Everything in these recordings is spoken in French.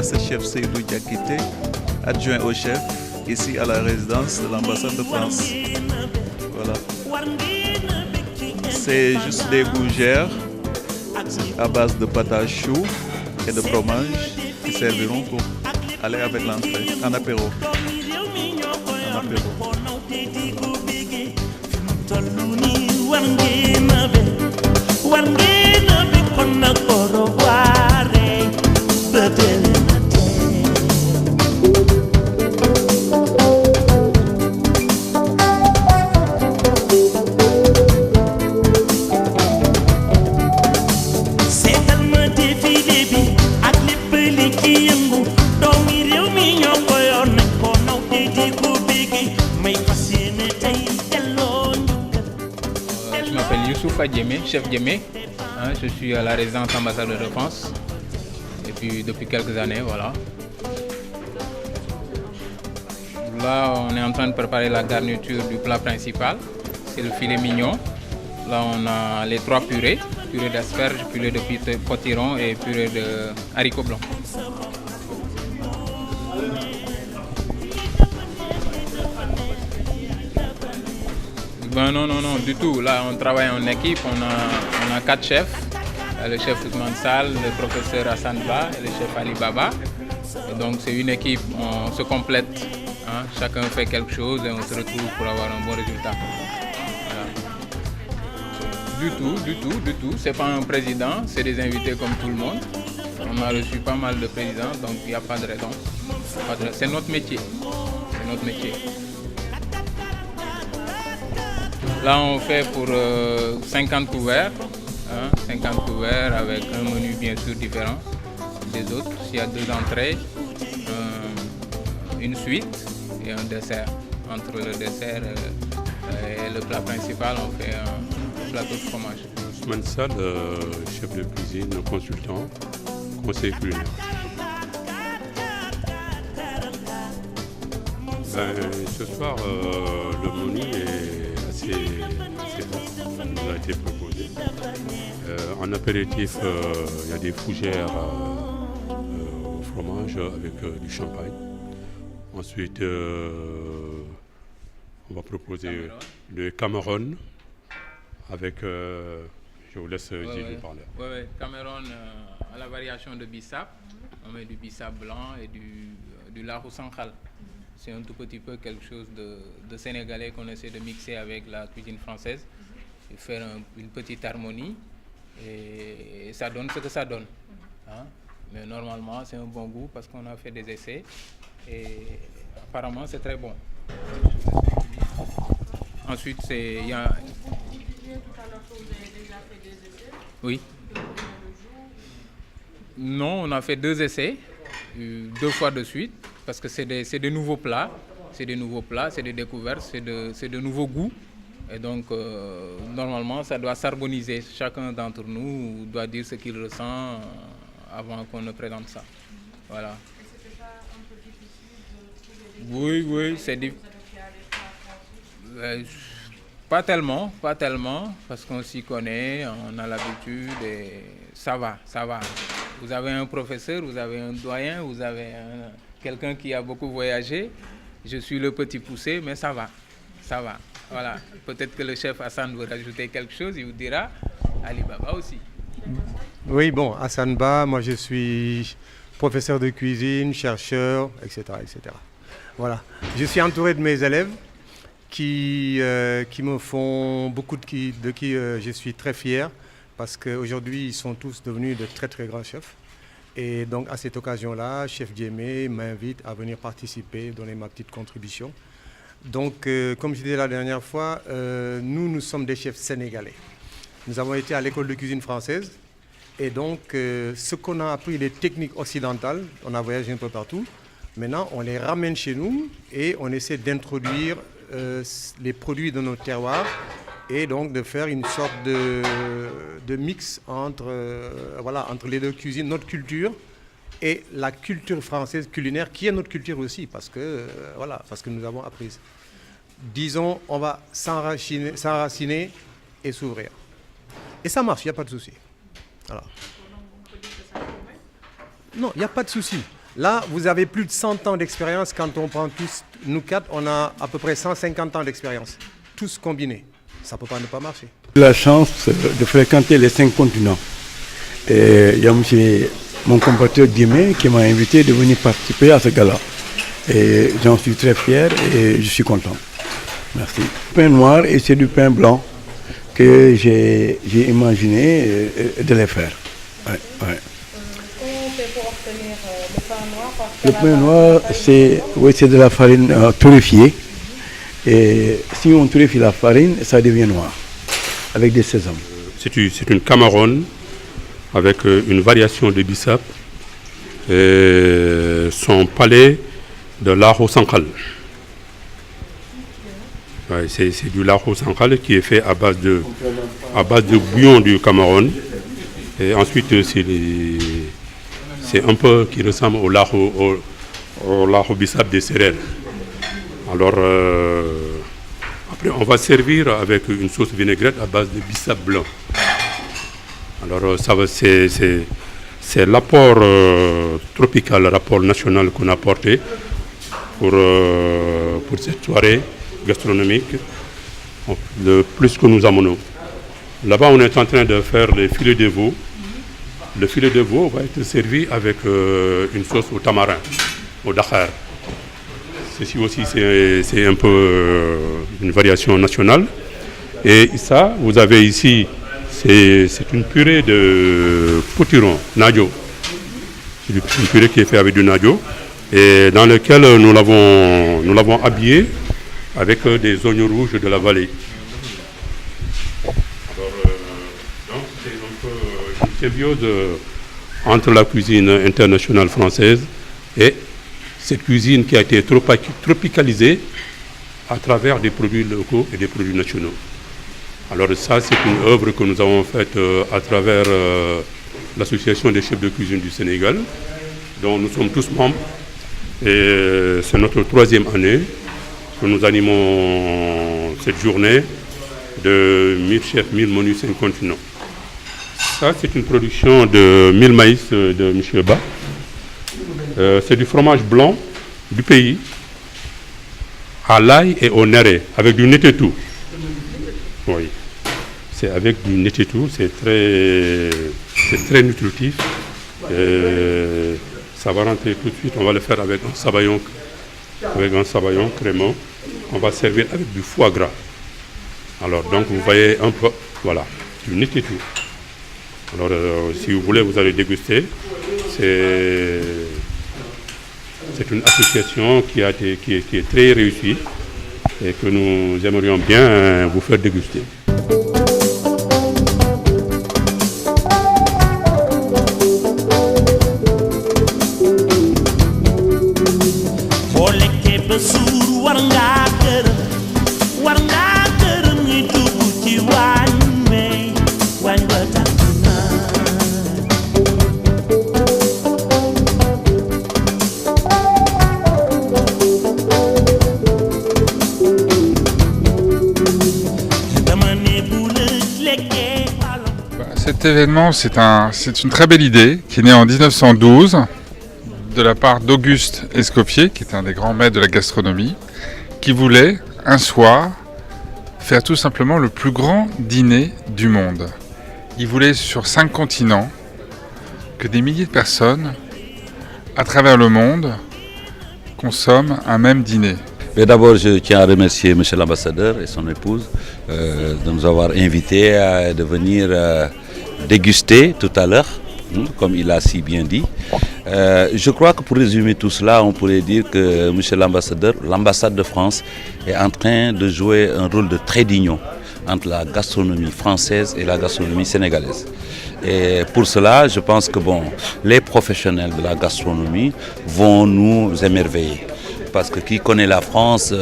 C'est chef Seydou Diakité, adjoint au chef, ici à la résidence de l'ambassade de France. Voilà. C'est juste des gougères à base de patates chaudes et de fromage qui serviront pour aller avec l'entrée, en apéro. En apéro. Je m'appelle Youssoufa Djemé, chef Djemé. Je suis à la résidence ambassadeur de France. Et puis depuis quelques années, voilà. Là, on est en train de préparer la garniture du plat principal. C'est le filet mignon. Là, on a les 3 purées. Purée d'asperges, purée de potiron et purée de haricots blancs. Ben non, du tout. Là, on travaille en équipe. On a 4 chefs. Le chef Ousmane Sall, le professeur Hassan Ba et le chef Ali Baba. Et donc, c'est une équipe, on se complète. Chacun fait quelque chose et on se retrouve pour avoir un bon résultat. Voilà. Du tout. C'est pas un président, c'est des invités comme tout le monde. On a reçu pas mal de présidents, donc il n'y a pas de raison. C'est notre métier. Là, on fait pour 50 couverts. 50 couverts avec un menu bien sûr différent des autres. Il y a 2 entrées, une suite et un dessert. Entre le dessert et le plat principal, on fait un plateau de fromage. Ousmane Sall, chef de cuisine, consultant, conseiller culinaire. Ce soir, le menu est assez vaste, nous a été proposé. En apéritif, il y a des fougères au fromage avec du champagne. Ensuite, on va proposer le Cameroun avec, je vous laisse Gilles parler. Oui, Cameroun à la variation de bissap. On met du bissap blanc et du lahu sankhal. C'est un tout petit peu quelque chose de sénégalais qu'on essaie de mixer avec la cuisine française et faire une petite harmonie. Et ça donne ce que ça donne. Mais normalement, c'est un bon goût parce qu'on a fait des essais et apparemment, c'est très bon. Ensuite, il y a... Oui. Non, on a fait 2 essais, 2 fois de suite, parce que c'est des nouveaux plats, c'est des découvertes, c'est de nouveaux goûts. Et donc, normalement, ça doit s'harmoniser. Chacun d'entre nous doit dire ce qu'il ressent avant qu'on ne présente ça. Voilà. Et c'était pas un peu difficile de trouver des... Oui, c'est difficile. Pas tellement, parce qu'on s'y connaît, on a l'habitude et ça va. Vous avez un professeur, vous avez un doyen, vous avez quelqu'un qui a beaucoup voyagé. Je suis le petit poussé, mais ça va. Voilà. Peut-être que le chef Hassan veut rajouter quelque chose, il vous dira. Ali Baba aussi. Oui, bon, Hassan Ba, moi je suis professeur de cuisine, chercheur, etc. Voilà. Je suis entouré de mes élèves qui me font beaucoup de qui je suis très fier parce qu'aujourd'hui, ils sont tous devenus de très très grands chefs. Et donc, à cette occasion-là, Chef Djemé m'invite à venir participer, donner ma petite contribution. Donc, comme je disais la dernière fois, nous sommes des chefs sénégalais. Nous avons été à l'école de cuisine française. Et donc, ce qu'on a appris, les techniques occidentales, on a voyagé un peu partout. Maintenant, on les ramène chez nous et on essaie d'introduire les produits de nos terroirs et donc de faire une sorte de mix entre les deux cuisines, notre culture et la culture française culinaire qui est notre culture aussi parce que nous avons appris. Disons, on va s'enraciner et s'ouvrir. Et ça marche, il n'y a pas de souci. Voilà. Non, il n'y a pas de souci. Là, vous avez plus de 100 ans d'expérience. Quand on prend tous, nous quatre, on a à peu près 150 ans d'expérience. Tous combinés. Ça ne peut pas ne pas marcher. J'ai la chance de fréquenter les 5 continents. Et il y a mon compatriote Djemé qui m'a invité de venir participer à ce gala. Et j'en suis très fier et je suis content. Merci. Pain noir et c'est du pain blanc que j'ai imaginé de les faire. Ouais. Comment on fait pour obtenir le pain noir? Le pain noir, c'est de la farine torréfiée. Et si on torréfie la farine, ça devient noir, avec des sésames. C'est une camarone avec une variation de bissap. Et son palais de l'aho sankhal. Ouais, c'est du l'aho sankhal qui est fait à base de bouillon du Cameroun. Et ensuite, c'est un peu qui ressemble au l'aho bissap des Sérères. Alors, après, on va servir avec une sauce vinaigrette à base de bissap blanc. Alors, c'est l'apport tropical, l'apport national qu'on a apporté pour cette soirée gastronomique, le plus que nous amenons. Là-bas, on est en train de faire les filets de veau. Le filet de veau va être servi avec une sauce au tamarin, au dakhar. Ceci aussi, c'est un peu une variation nationale. Et ça, vous avez ici, c'est une purée de potiron, nadjo. C'est une purée qui est faite avec du nadjo et dans lequel nous l'avons habillé avec des oignons rouges de la vallée. Alors, donc c'est un peu une symbiose entre la cuisine internationale française et cette cuisine qui a été tropicalisée à travers des produits locaux et des produits nationaux. Alors ça, c'est une œuvre que nous avons faite à travers l'Association des chefs de cuisine du Sénégal, dont nous sommes tous membres. Et c'est notre 3e année que nous animons cette journée de 1000 chefs, 1000 menus, 5 continents. Ça, c'est une production de 1000 maïs de M. Ba. C'est du fromage blanc du pays, à l'ail et au néré, avec du netetou. Oui, c'est avec du netetou, c'est très nutritif. Ça va rentrer tout de suite, on va le faire avec un sabayon crémeux. On va servir avec du foie gras. Alors donc vous voyez un peu, voilà, du netetou. Alors si vous voulez, vous allez déguster. C'est une association qui est très réussie et que nous aimerions bien vous faire déguster. Cet événement, c'est une très belle idée qui est née en 1912 de la part d'Auguste Escoffier, qui est un des grands maîtres de la gastronomie, qui voulait un soir faire tout simplement le plus grand dîner du monde. Il voulait sur 5 continents que des milliers de personnes à travers le monde consomment un même dîner? Mais d'abord, je tiens à remercier M. l'ambassadeur et son épouse de nous avoir invités à de venir déguster tout à l'heure, comme il a si bien dit. Je crois que pour résumer tout cela, on pourrait dire que M. l'ambassadeur, l'ambassade de France est en train de jouer un rôle de trait d'union entre la gastronomie française et la gastronomie sénégalaise. Et pour cela, je pense que les professionnels de la gastronomie vont nous émerveiller. Parce que qui connaît la France,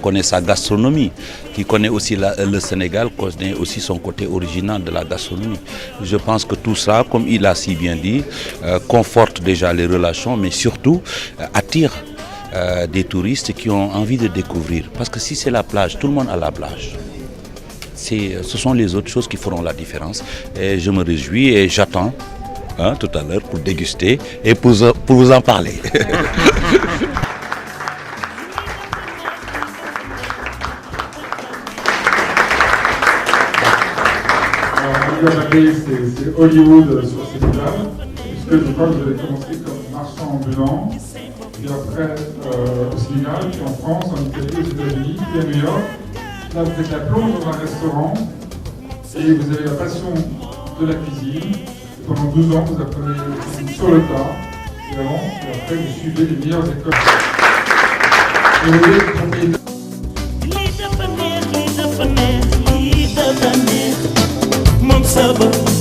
connaît sa gastronomie. Qui connaît aussi le Sénégal, connaît aussi son côté original de la gastronomie. Je pense que tout ça, comme il a si bien dit, conforte déjà les relations, mais surtout attire des touristes qui ont envie de découvrir. Parce que si c'est la plage, tout le monde a la plage. Ce sont les autres choses qui feront la différence. Et je me réjouis et j'attends tout à l'heure pour déguster et pour vous en parler. C'est Hollywood sur ces plages, puisque je crois que vous avez commencé comme marchand ambulant, puis après au Sénégal, puis en France, en Italie, aux États-Unis, puis à New York. Là, vous faites la plonge dans un restaurant et vous avez la passion de la cuisine. Et pendant 12 ans, vous apprenez sur le tas, évidemment, et après, vous suivez les meilleures écoles. Et vous êtes propriétaire. Sabah